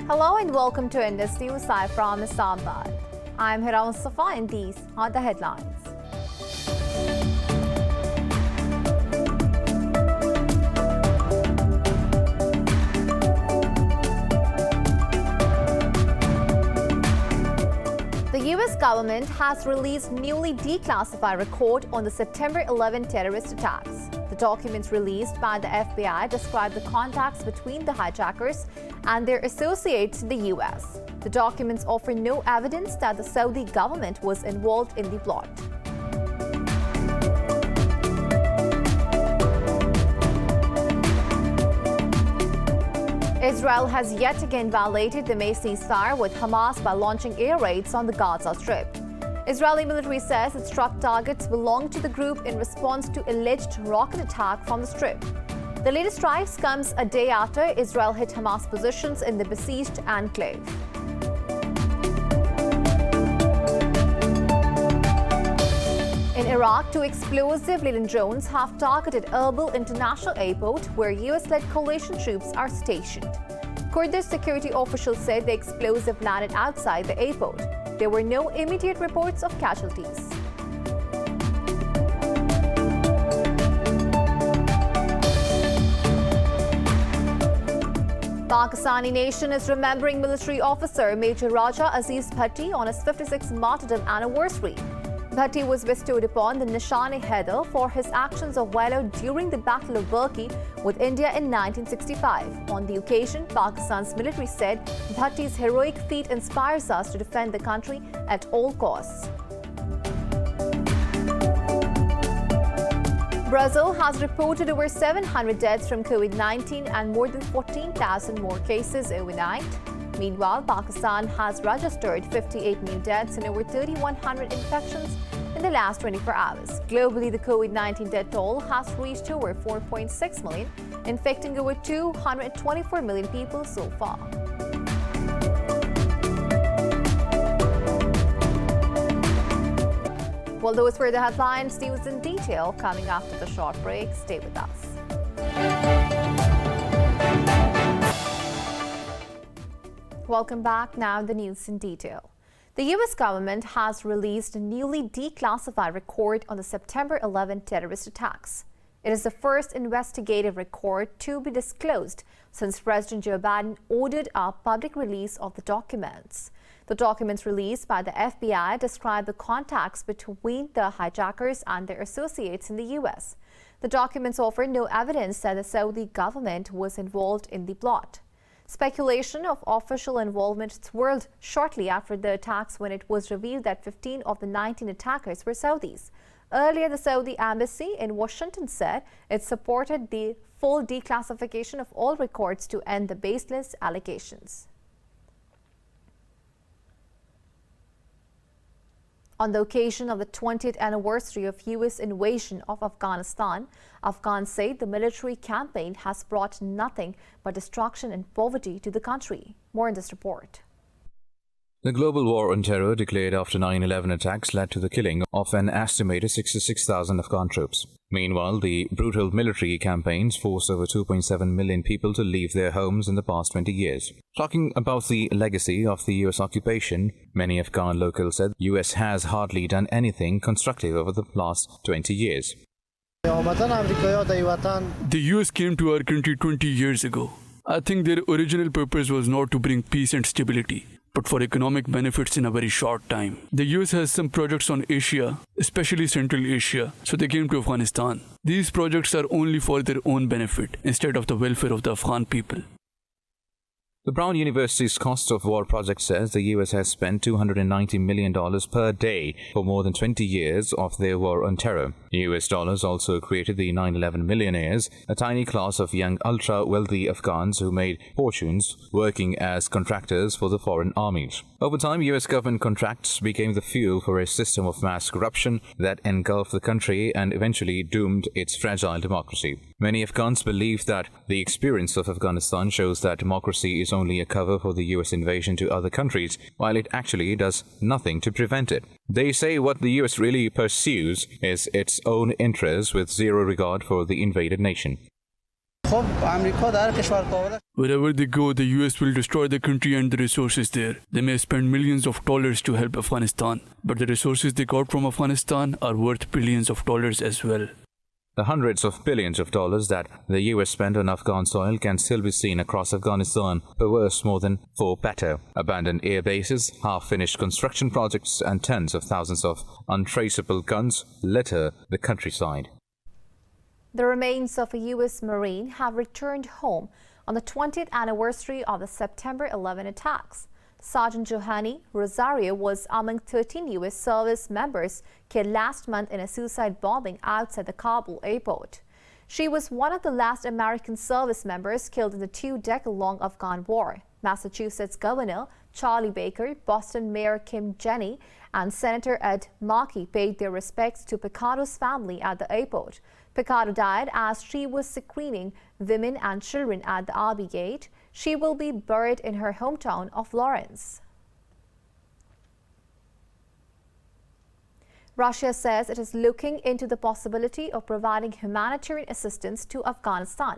Hello and welcome to Indus News Live from Alamdar. I'm Hira Mustafa and these are the headlines. The US government has released newly declassified record on the September 11 terrorist attacks. The documents released by the FBI describe the contacts between the hijackers and their associates in the US. The documents offer no evidence that the Saudi government was involved in the plot. Israel has yet again violated the May ceasefire with Hamas by launching air raids on the Gaza Strip. Israeli military says it struck targets belonging to the group in response to alleged rocket attack from the Strip. The latest strikes comes a day after Israel hit Hamas positions in the besieged enclave. In Iraq, two explosive-laden drones have targeted Erbil International Airport, where US-led coalition troops are stationed. Kurdish security officials said the explosive landed outside the airport. There were no immediate reports of casualties. Pakistani nation is remembering military officer Major Raja Aziz Bhatti on his 56th martyrdom anniversary. Bhatti was bestowed upon the Nishan-e-Haider for his actions of valor during the Battle of Burki with India in 1965. On the occasion, Pakistan's military said Bhatti's heroic feat inspires us to defend the country at all costs. Brazil has reported over 700 deaths from COVID-19 and more than 14,000 more cases overnight. Meanwhile, Pakistan has registered 58 new deaths and over 3,100 infections in the last 24 hours. Globally, the COVID-19 death toll has reached over 4.6 million, infecting over 224 million people so far. Well, those were the headlines. News in detail coming after the short break. Stay with us. Welcome back. Now the news in detail. The US government has released a newly declassified record on the September 11 terrorist attacks. It is the first investigative record to be disclosed since President Joe Biden ordered a public release of the documents. The documents released by the FBI describe the contacts between the hijackers and their associates in the US. The documents offer no evidence that the Saudi government was involved in the plot. Speculation of official involvement swirled shortly after the attacks when it was revealed that 15 of the 19 attackers were Saudis. Earlier, the Saudi embassy in Washington said it supported the full declassification of all records to end the baseless allegations. On the occasion of the 20th anniversary of U.S. invasion of Afghanistan, Afghans say the military campaign has brought nothing but destruction and poverty to the country. More in this report. The global war on terror declared after 9/11 attacks led to the killing of an estimated 66,000 Afghan troops. Meanwhile, the brutal military campaigns forced over 2.7 million people to leave their homes in the past 20 years. Talking about the legacy of the US occupation, many Afghan locals said the US has hardly done anything constructive over the last 20 years. The US came to our country 20 years ago. I think their original purpose was not to bring peace and stability, but for economic benefits in a very short time. The US has some projects on Asia, especially Central Asia, so they came to Afghanistan. These projects are only for their own benefit instead of the welfare of the Afghan people. The Brown University's Cost of War project says the US has spent $290 million per day for more than 20 years of their war on terror. US dollars also created the 9/11 millionaires, a tiny class of young ultra-wealthy Afghans who made fortunes working as contractors for the foreign armies. Over time, US government contracts became the fuel for a system of mass corruption that engulfed the country and eventually doomed its fragile democracy. Many Afghans believe that the experience of Afghanistan shows that democracy is only a cover for the US invasion to other countries, while it actually does nothing to prevent it. They say what the US really pursues is its own interests with zero regard for the invaded nation. Wherever they go, the US will destroy the country and the resources there. They may spend millions of dollars to help Afghanistan, but the resources they got from Afghanistan are worth billions of dollars as well. The hundreds of billions of dollars that the US spent on Afghan soil can still be seen across Afghanistan, but worse more than for better. Abandoned air bases, half-finished construction projects, and tens of thousands of untraceable guns litter the countryside. The remains of a U.S. Marine have returned home on the 20th anniversary of the September 11 attacks. Sergeant Johanny Rosario was among 13 U.S. service members killed last month in a suicide bombing outside the Kabul airport. She was one of the last American service members killed in the two-decade-long Afghan war. Massachusetts Governor Charlie Baker, Boston Mayor Kim Jenney, and Senator Ed Markey paid their respects to Picado's family at the airport. Picado died as she was screening women and children at the Abbey Gate. She will be buried in her hometown of Lawrence. Russia says it is looking into the possibility of providing humanitarian assistance to Afghanistan.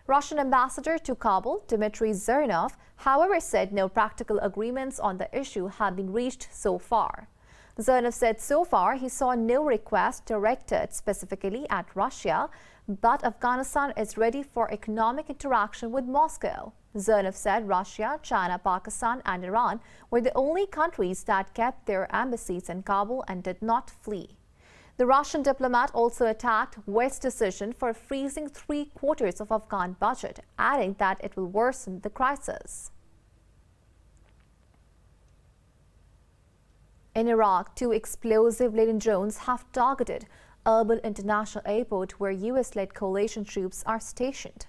Russian ambassador to Kabul, Dmitry Zhernov, however, said no practical agreements on the issue have been reached so far. Zhernov said so far he saw no request directed specifically at Russia, but Afghanistan is ready for economic interaction with Moscow. Zhernov said Russia, China, Pakistan and Iran were the only countries that kept their embassies in Kabul and did not flee. The Russian diplomat also attacked West's decision for freezing 3/4 of Afghan budget, adding that it will worsen the crisis. In Iraq, 2 explosive-laden drones have targeted Erbil International Airport, where U.S.-led coalition troops are stationed.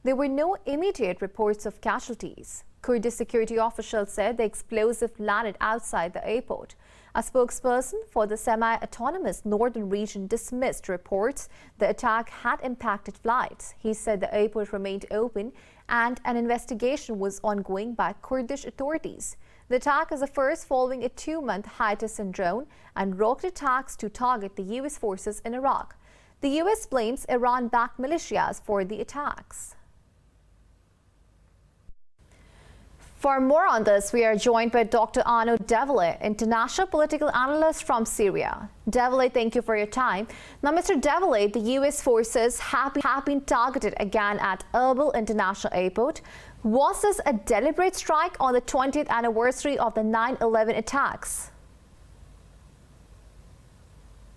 There were no immediate reports of casualties. Kurdish security officials said the explosive landed outside the airport. A spokesperson for the semi-autonomous northern region dismissed reports the attack had impacted flights. He said the airport remained open and an investigation was ongoing by Kurdish authorities. The attack is the first following a 2-month hiatus in drone and rocket attacks to target the U.S. forces in Iraq. The U.S. blames Iran-backed militias for the attacks. For more on this, we are joined by Dr. Arno Devele, international political analyst from Syria. Devele, thank you for your time. Now, Mr. Devele, the U.S. forces have been targeted again at Erbil International Airport. Was this a deliberate strike on the 20th anniversary of the 9/11 attacks?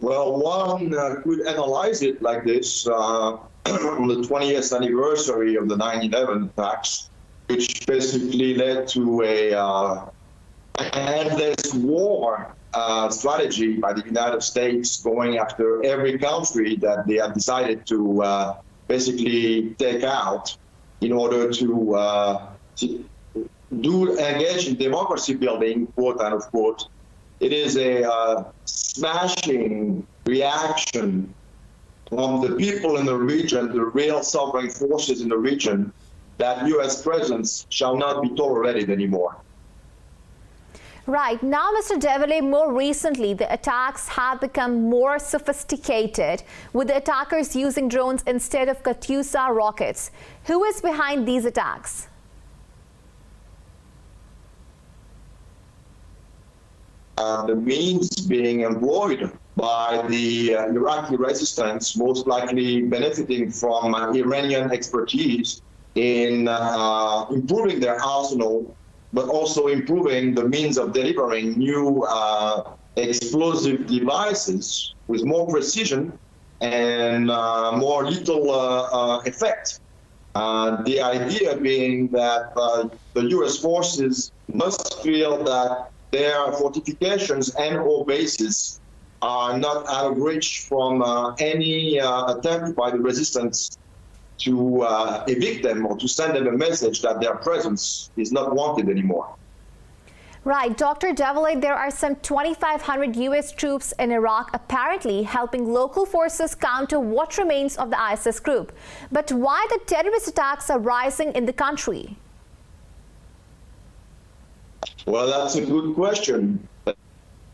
Well, one could analyze it like this. On the 20th anniversary of the 9/11 attacks, which basically led to an endless war strategy by the United States going after every country that they had decided to basically take out in order to engage in democracy building, quote unquote. It is a smashing reaction from the people in the region, the real sovereign forces in the region, that U.S. presence shall not be tolerated anymore. Right. Now, Mr. Devele, more recently, the attacks have become more sophisticated, with the attackers using drones instead of Katyusha rockets. Who is behind these attacks? The means being employed by the Iraqi resistance, most likely benefiting from Iranian expertise in improving their arsenal, but also improving the means of delivering new explosive devices with more precision and more lethal effect. The idea being that the U.S. forces must feel that their fortifications and/or bases are not out of reach from any attempt by the resistance to evict them or to send them a message that their presence is not wanted anymore. Right. Dr. Devele, there are some 2,500 U.S. troops in Iraq apparently helping local forces counter what remains of the ISIS group. But why the terrorist attacks are rising in the country? Well, that's a good question.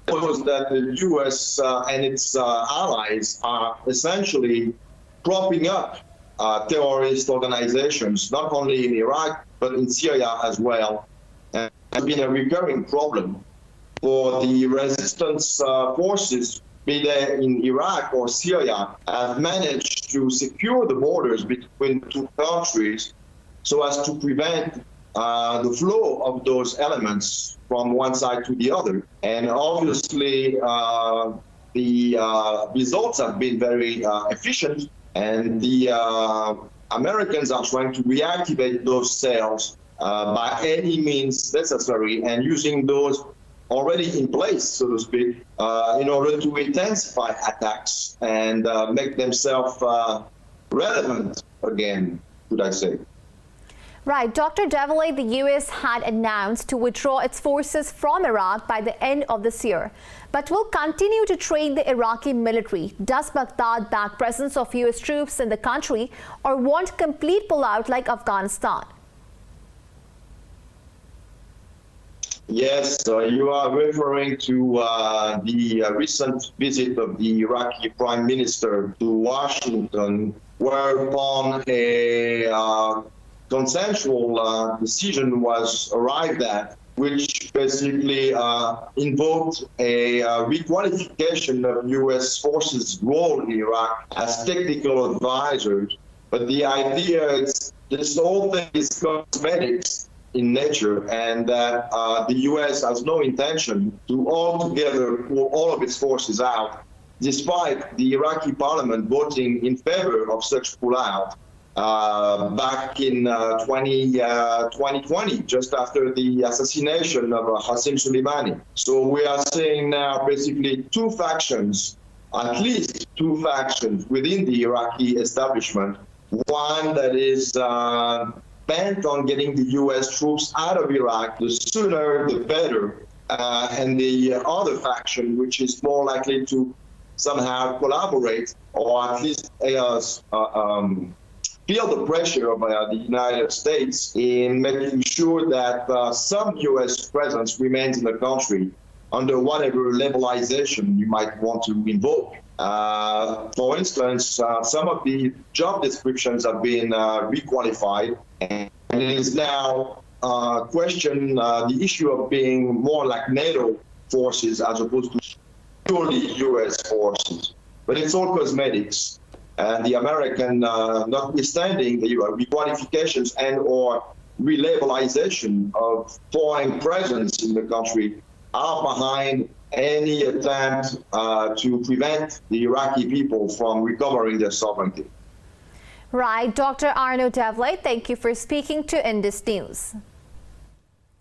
Was that the U.S. And its allies are essentially propping up terrorist organizations, not only in Iraq, but in Syria as well. And it has been a recurring problem for the resistance forces, be they in Iraq or Syria, have managed to secure the borders between the two countries so as to prevent the flow of those elements from one side to the other. And obviously, the results have been very efficient, and the Americans are trying to reactivate those cells by any means necessary, and using those already in place, so to speak, in order to intensify attacks and make themselves relevant again, should I say. Right. Dr. Devolay, the U.S. had announced to withdraw its forces from Iraq by the end of this year, but will continue to train the Iraqi military. Does Baghdad back presence of U.S. troops in the country or want complete pullout like Afghanistan? Yes, you are referring to the recent visit of the Iraqi Prime Minister to Washington, whereupon a consensual decision was arrived at, which basically invoked a requalification of U.S. forces' role in Iraq as technical advisors. But the idea is this whole thing is cosmetics in nature, and that the U.S. has no intention to altogether pull all of its forces out, despite the Iraqi parliament voting in favor of such pullout back in 2020, just after the assassination of Qasem Soleimani. So we are seeing now basically two factions, at least two factions within the Iraqi establishment. One that is bent on getting the U.S. troops out of Iraq, the sooner the better, and the other faction, which is more likely to somehow collaborate or at least feel the pressure of the United States in making sure that some U.S. presence remains in the country under whatever levelization you might want to invoke. For instance, some of the job descriptions have been requalified, and it is now questioned the issue of being more like NATO forces as opposed to purely U.S. forces. But it's all cosmetics. And the American, notwithstanding the requalifications and or relabelization of foreign presence in the country, are behind any attempt to prevent the Iraqi people from recovering their sovereignty. Right. Dr. Arnaud Devolay, thank you for speaking to Indus News.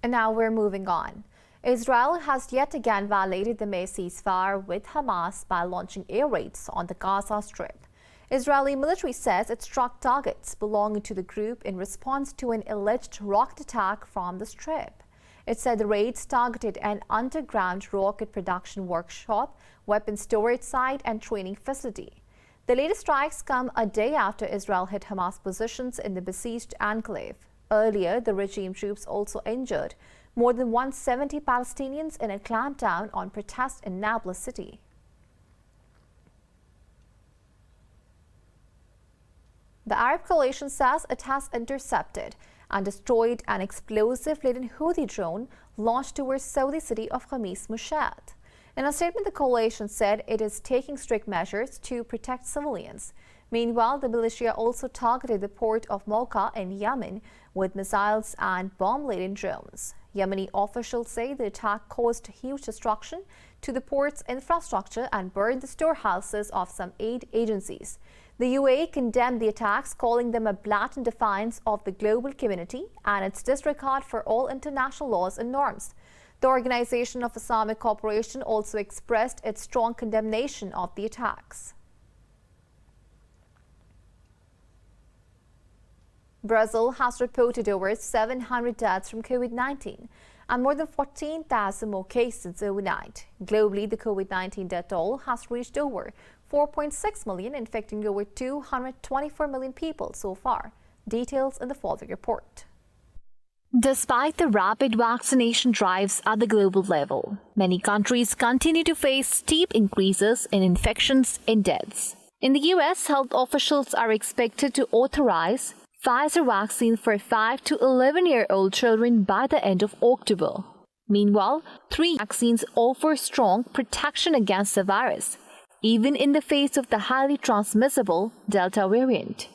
And now we're moving on. Israel has yet again violated the May ceasefire with Hamas by launching air raids on the Gaza Strip. Israeli military says it struck targets belonging to the group in response to an alleged rocket attack from the Strip. It said the raids targeted an underground rocket production workshop, weapons storage site, and training facility. The latest strikes come a day after Israel hit Hamas positions in the besieged enclave. Earlier, the regime troops also injured more than 170 Palestinians in a clampdown on protests in Nablus city. The Arab coalition says it has intercepted and destroyed an explosive-laden Houthi drone launched towards Saudi city of Khamis Mushat. In a statement, the coalition said it is taking strict measures to protect civilians. Meanwhile, the militia also targeted the port of Mocha in Yemen with missiles and bomb-laden drones. Yemeni officials say the attack caused huge destruction to the port's infrastructure and burned the storehouses of some aid agencies. The UAE condemned the attacks, calling them a blatant defiance of the global community and its disregard for all international laws and norms. The Organization of Islamic Cooperation also expressed its strong condemnation of the attacks. Brazil has reported over 700 deaths from COVID-19 and more than 14,000 more cases overnight. Globally, the COVID-19 death toll has reached over 4.6 million, infecting over 224 million people so far. Details in the following report. Despite the rapid vaccination drives at the global level, many countries continue to face steep increases in infections and deaths. In the US, health officials are expected to authorize Pfizer vaccine for 5 to 11-year-old children by the end of October. Meanwhile, 3 vaccines offer strong protection against the virus, even in the face of the highly transmissible Delta variant.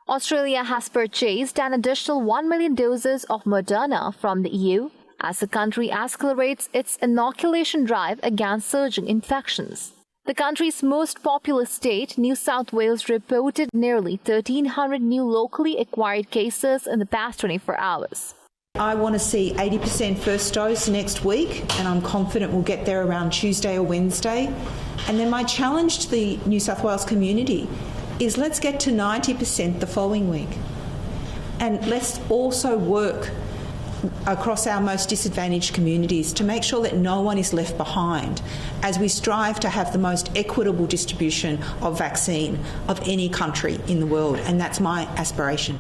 Australia has purchased an additional 1 million doses of Moderna from the EU as the country accelerates its inoculation drive against surging infections. The country's most populous state, New South Wales, reported nearly 1,300 new locally acquired cases in the past 24 hours. I want to see 80% first dose next week, and I'm confident we'll get there around Tuesday or Wednesday. And then my challenge to the New South Wales community is let's get to 90% the following week. And let's also work across our most disadvantaged communities to make sure that no one is left behind as we strive to have the most equitable distribution of vaccine of any country in the world, and that's my aspiration.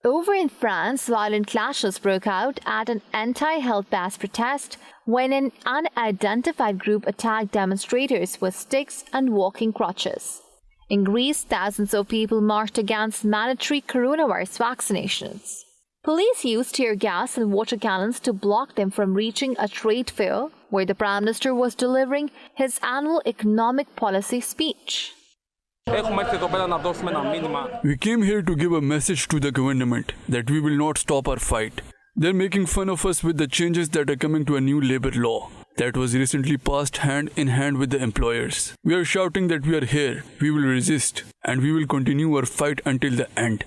Over in France, violent clashes broke out at an anti-health pass protest when an unidentified group attacked demonstrators with sticks and walking crutches. In Greece, thousands of people marched against mandatory coronavirus vaccinations. Police used tear gas and water cannons to block them from reaching a trade fair where the Prime Minister was delivering his annual economic policy speech. We came here to give a message to the government that we will not stop our fight. They're making fun of us with the changes that are coming to a new labor law that was recently passed hand in hand with the employers. We are shouting that we are here, we will resist, and we will continue our fight until the end.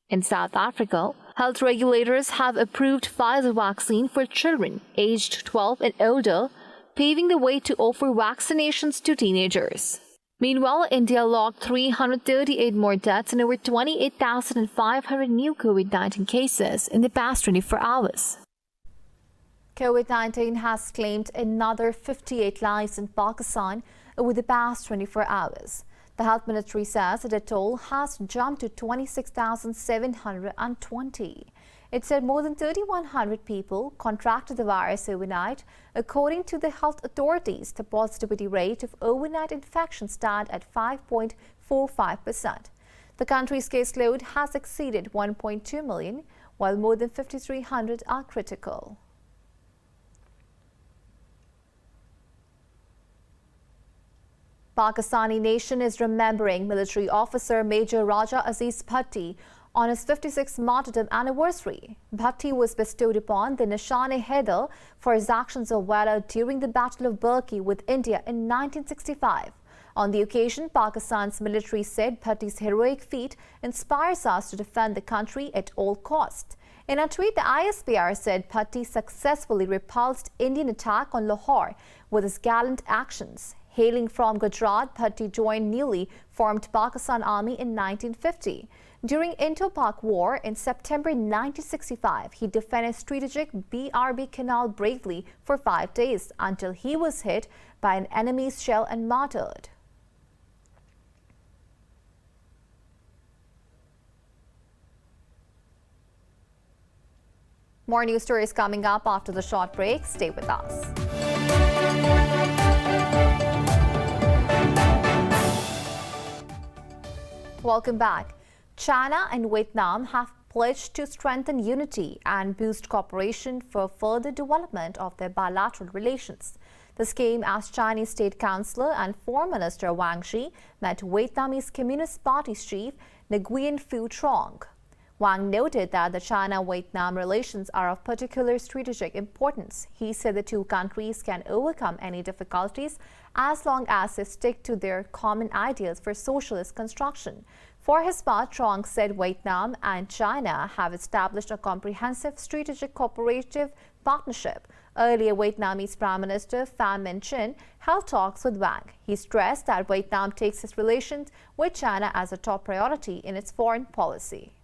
In South Africa, health regulators have approved Pfizer vaccine for children aged 12 and older, paving the way to offer vaccinations to teenagers. Meanwhile, India logged 338 more deaths and over 28,500 new COVID-19 cases in the past 24 hours. COVID-19 has claimed another 58 lives in Pakistan over the past 24 hours. The health ministry says the toll has jumped to 26,720. It said more than 3,100 people contracted the virus overnight. According to the health authorities, the positivity rate of overnight infection stands at 5.45%. The country's caseload has exceeded 1.2 million, while more than 5,300 are critical. Pakistani nation is remembering military officer Major Raja Aziz Bhatti on his 56th martyrdom anniversary. Bhatti was bestowed upon the Nishan-e-Haider for his actions of valor during the Battle of Burki with India in 1965. On the occasion, Pakistan's military said Bhatti's heroic feat inspires us to defend the country at all costs. In a tweet, the ISPR said Bhatti successfully repulsed Indian attack on Lahore with his gallant actions. Hailing from Gujarat, Bhatti joined newly formed Pakistan Army in 1950. During Indo-Pak War in September 1965, he defended strategic BRB Canal bravely for 5 days until he was hit by an enemy's shell and martyred. More news stories coming up after the short break. Stay with us. Welcome back. China and Vietnam have pledged to strengthen unity and boost cooperation for further development of their bilateral relations. This came as Chinese State Councillor and Foreign Minister Wang Yi met Vietnamese Communist Party's chief Nguyen Phu Trong. Wang noted that the China-Vietnam relations are of particular strategic importance. He said the two countries can overcome any difficulties as long as they stick to their common ideals for socialist construction. For his part, Trong said Vietnam and China have established a comprehensive strategic cooperative partnership. Earlier, Vietnamese Prime Minister Pham Minh Chinh held talks with Wang. He stressed that Vietnam takes its relations with China as a top priority in its foreign policy.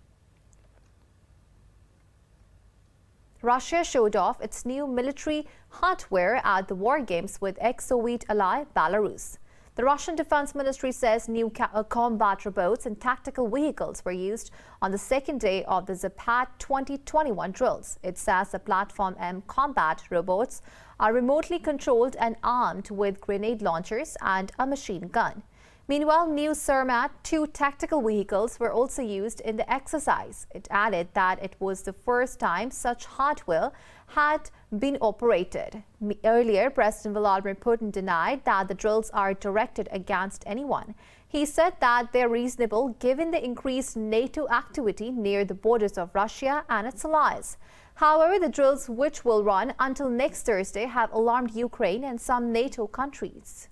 Russia showed off its new military hardware at the War Games with ex-Soviet ally Belarus. The Russian Defense Ministry says new combat robots and tactical vehicles were used on the second day of the Zapad 2021 drills. It says the Platform M combat robots are remotely controlled and armed with grenade launchers and a machine gun. Meanwhile, news Cermat 2 tactical vehicles were also used in the exercise. It added that it was the first time such hardware had been operated. Earlier, President Vladimir Putin denied that the drills are directed against anyone. He said that they're reasonable given the increased NATO activity near the borders of Russia and its allies. However, the drills, which will run until next Thursday, have alarmed Ukraine and some NATO countries.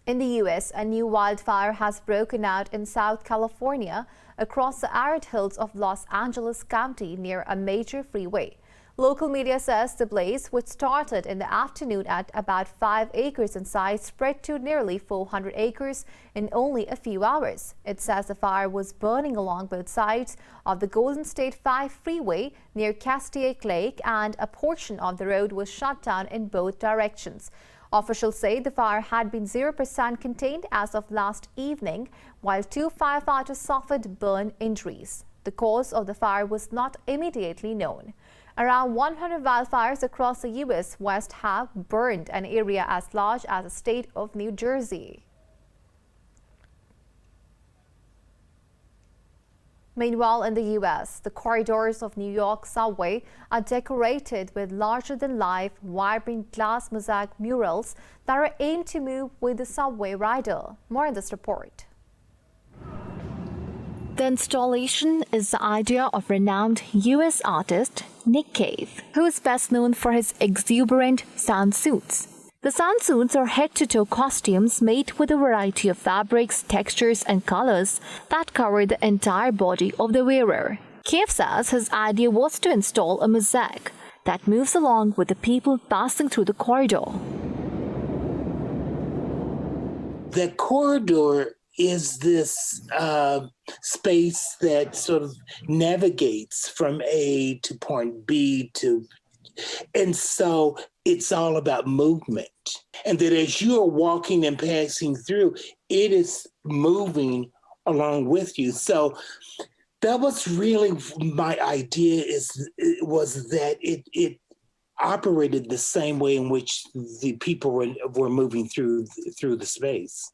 In the U.S., a new wildfire has broken out in South California across the arid hills of Los Angeles County near a major freeway. Local media says the blaze, which started in the afternoon at about 5 acres in size, spread to nearly 400 acres in only a few hours. It says the fire was burning along both sides of the Golden State 5 freeway near Castaic Lake, and a portion of the road was shut down in both directions. Officials say the fire had been 0% contained as of last evening, while 2 firefighters suffered burn injuries. The cause of the fire was not immediately known. Around 100 wildfires across the U.S. West have burned an area as large as the state of New Jersey. Meanwhile, in the U.S., the corridors of New York subway are decorated with larger-than-life, vibrant glass mosaic murals that are aimed to move with the subway rider. More in this report. The installation is the idea of renowned U.S. artist Nick Cave, who is best known for his exuberant sunsuits. The sunsuits are head-to-toe costumes made with a variety of fabrics, textures, and colors that cover the entire body of the wearer. Cave says his idea was to install a mosaic that moves along with the people passing through the corridor. The corridor is this space that sort of navigates from A to point B and so it's all about movement. And that as you are walking and passing through, it is moving along with you. So that was really my idea, was that it operated the same way in which the people were moving through the space.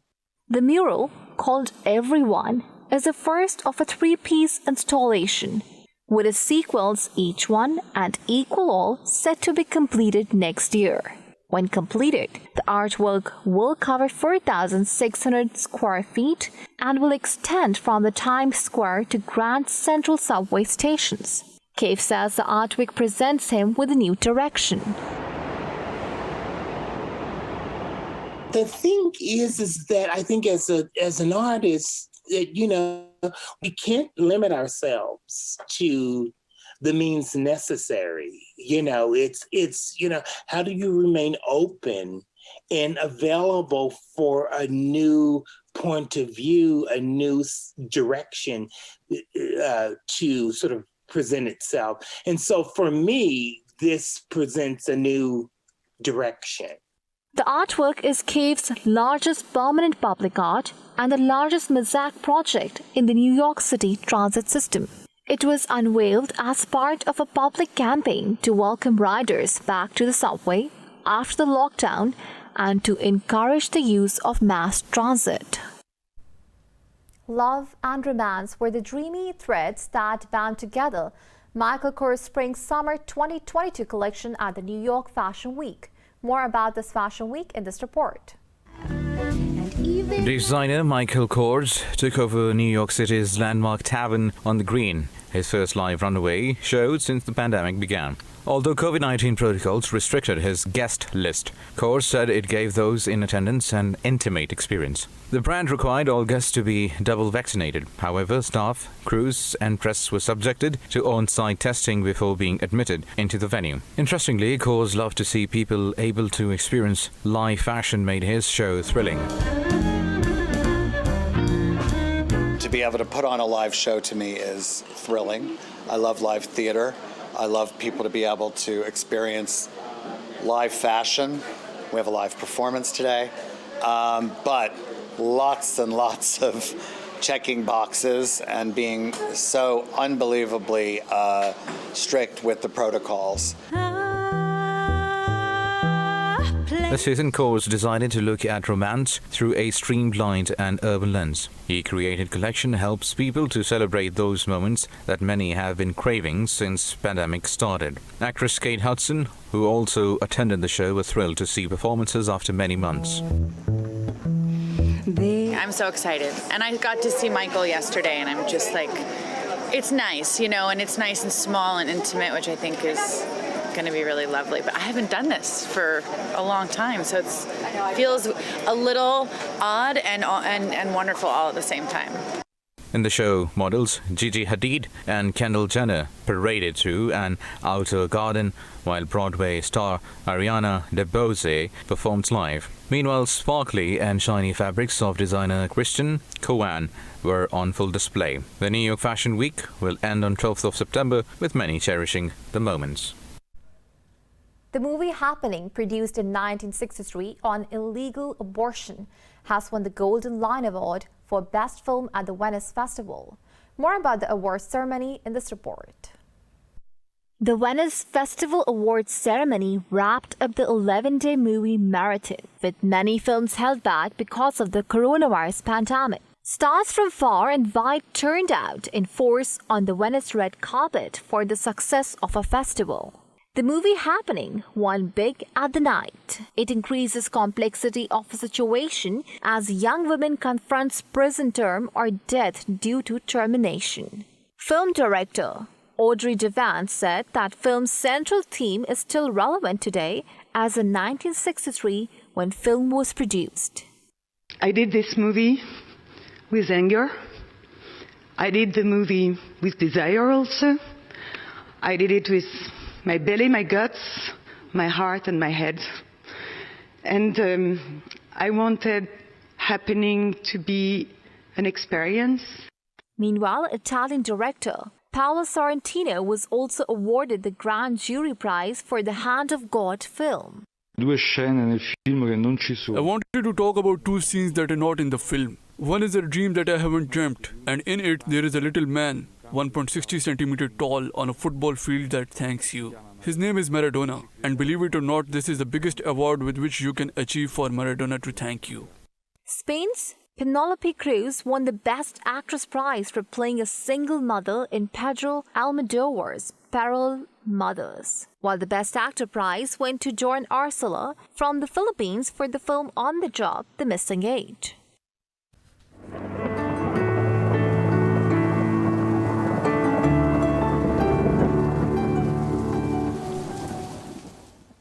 The mural, called Everyone, is the first of a 3-piece installation, with its sequels, each one and equal all, set to be completed next year. When completed, the artwork will cover 4,600 square feet and will extend from the Times Square to Grand Central subway stations. Cave says the artwork presents him with a new direction. The thing is that I think as an artist, we can't limit ourselves to the means necessary. It's how do you remain open and available for a new point of view, a new direction to sort of present itself. And so for me, this presents a new direction. The artwork is Cave's largest permanent public art and the largest mosaic project in the New York City transit system. It was unveiled as part of a public campaign to welcome riders back to the subway after the lockdown and to encourage the use of mass transit. Love and romance were the dreamy threads that bound together Michael Kors Spring-Summer 2022 collection at the New York Fashion Week. More about this Fashion Week in this report. Designer Michael Kors took over New York City's landmark Tavern on the Green, his first live runway show since the pandemic began. Although COVID-19 protocols restricted his guest list, Kors said it gave those in attendance an intimate experience. The brand required all guests to be double vaccinated. However, staff, crews, and press were subjected to on-site testing before being admitted into the venue. Interestingly, Kors loved to see people able to experience live fashion made his show thrilling. To be able to put on a live show to me is thrilling. I love live theater. I love people to be able to experience live fashion. We have a live performance today, but lots and lots of checking boxes and being so unbelievably strict with the protocols. A season course designed to look at romance through a streamlined and urban lens. The created collection helps people to celebrate those moments that many have been craving since pandemic started. Actress Kate Hudson, who also attended the show, was thrilled to see performances after many months. I'm so excited. And I got to see Michael yesterday, and I'm just like, it's nice, you know, and it's nice and small and intimate, which I think is going to be really lovely. But I haven't done this for a long time, so it feels a little odd and wonderful all at the same time. In the show, models Gigi Hadid and Kendall Jenner paraded through an outdoor garden, while Broadway star Ariana DeBose performed live. Meanwhile, sparkly and shiny fabrics of designer Christian Cowan were on full display. The New York Fashion Week will end on 12th of September, with many cherishing the moments. The movie Happening, produced in 1963 on illegal abortion, has won the Golden Lion Award for Best Film at the Venice Festival. More about the awards ceremony in this report. The Venice Festival Awards ceremony wrapped up the 11-day movie marathon, with many films held back because of the coronavirus pandemic. Stars from far and wide turned out in force on the Venice red carpet for the success of a festival. The movie Happening won big at the night. It increases complexity of a situation as young women confronts prison term or death due to termination. Film director Audrey Devan said that film's central theme is still relevant today as in 1963 when film was produced. I did this movie with anger. I did the movie with desire also. I did it with my belly, my guts, my heart and my head. And I wanted Happening to be an experience. Meanwhile, Italian director Paolo Sorrentino was also awarded the Grand Jury Prize for the Hand of God film. I wanted to talk about two scenes that are not in the film. One is a dream that I haven't dreamt, and in it there is a little man, 1.60 centimeter tall, on a football field that thanks you. His name is Maradona, and believe it or not, this is the biggest award with which you can achieve for Maradona to thank you. Spain's Penelope Cruz won the Best Actress prize for playing a single mother in Pedro Almodovar's Parallel Mothers, while the Best Actor prize went to Joan Arcela from the Philippines for the film On the Job, The Missing Age.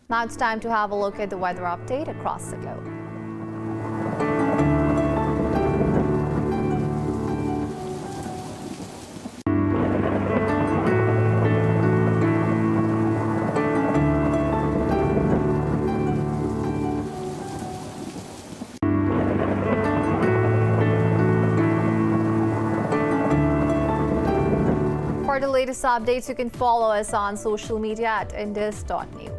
Now it's time to have a look at the weather update across the globe. For the latest updates, you can follow us on social media at indus.news.